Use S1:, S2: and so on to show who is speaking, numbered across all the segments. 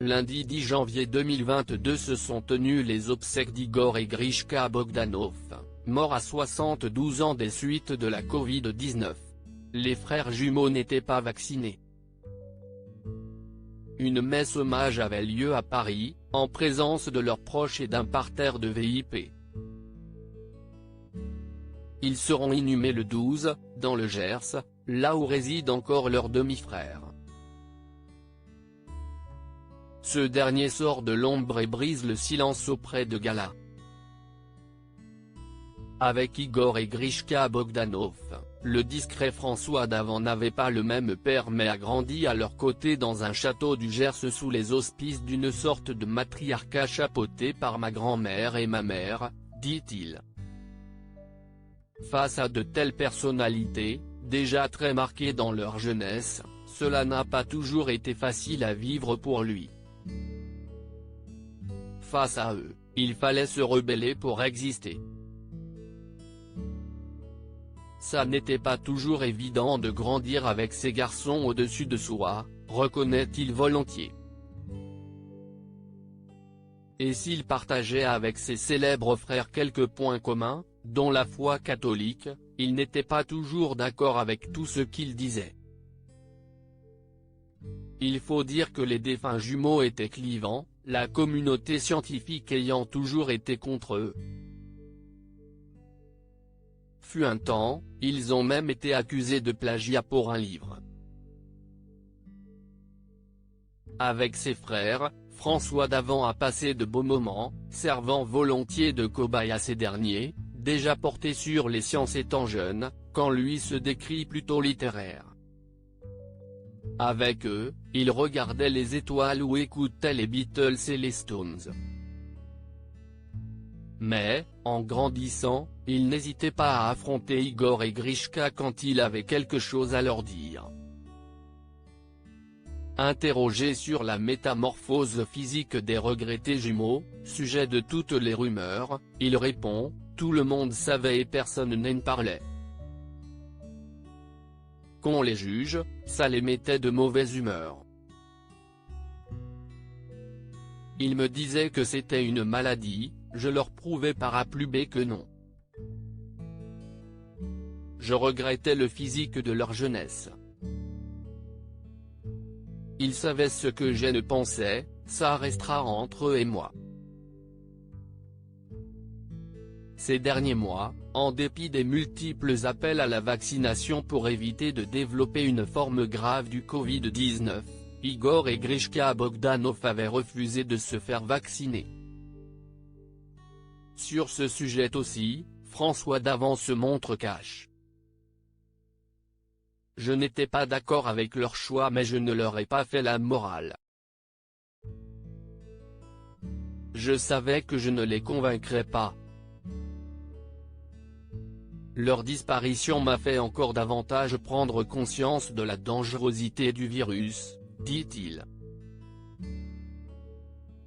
S1: Lundi 10 janvier 2022 se sont tenues les obsèques d'Igor et Grishka Bogdanov, morts à 72 ans des suites de la Covid-19. Les frères jumeaux n'étaient pas vaccinés. Une messe hommage avait lieu à Paris, en présence de leurs proches et d'un parterre de VIP. Ils seront inhumés le 12, dans le Gers, là où réside encore leur demi-frère. Ce dernier sort de l'ombre et brise le silence auprès de Gala. Avec Igor et Grishka Bogdanov, le discret François Davant n'avait pas le même père mais a grandi à leur côté dans un château du Gers sous les auspices d'une sorte de matriarcat chapeauté par ma grand-mère et ma mère, dit-il. Face à de telles personnalités, déjà très marquées dans leur jeunesse, cela n'a pas toujours été facile à vivre pour lui. Face à eux, il fallait se rebeller pour exister. Ça n'était pas toujours évident de grandir avec ces garçons au-dessus de soi, reconnaît-il volontiers. Et s'il partageait avec ses célèbres frères quelques points communs, dont la foi catholique, il n'était pas toujours d'accord avec tout ce qu'ils disaient. Il faut dire que les défunts jumeaux étaient clivants, la communauté scientifique ayant toujours été contre eux. Fut un temps, ils ont même été accusés de plagiat pour un livre. Avec ses frères, François Davant a passé de beaux moments, servant volontiers de cobaye à ces derniers, déjà portés sur les sciences étant jeune, quand lui se décrit plutôt littéraire. Avec eux, il regardait les étoiles ou écoutait les Beatles et les Stones. Mais, en grandissant, il n'hésitait pas à affronter Igor et Grishka quand il avait quelque chose à leur dire. Interrogé sur la métamorphose physique des regrettés jumeaux, sujet de toutes les rumeurs, il répond, tout le monde savait et personne n'en parlait. Qu'on les juge, ça les mettait de mauvaise humeur. Ils me disaient que c'était une maladie, je leur prouvais par A plus B que non. Je regrettais le physique de leur jeunesse. Ils savaient ce que je ne pensais, ça restera entre eux et moi. Ces derniers mois, en dépit des multiples appels à la vaccination pour éviter de développer une forme grave du Covid-19, Igor et Grishka Bogdanov avaient refusé de se faire vacciner. Sur ce sujet aussi, François Davant se montre cash. Je n'étais pas d'accord avec leur choix mais je ne leur ai pas fait la morale. Je savais que je ne les convaincrais pas. Leur disparition m'a fait encore davantage prendre conscience de la dangerosité du virus, dit-il.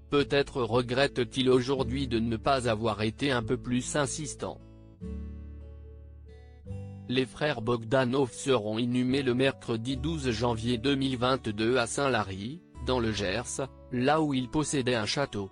S1: Peut-être regrette-t-il aujourd'hui de ne pas avoir été un peu plus insistant. Les frères Bogdanov seront inhumés le mercredi 12 janvier 2022 à Saint-Lary, dans le Gers, là où ils possédaient un château.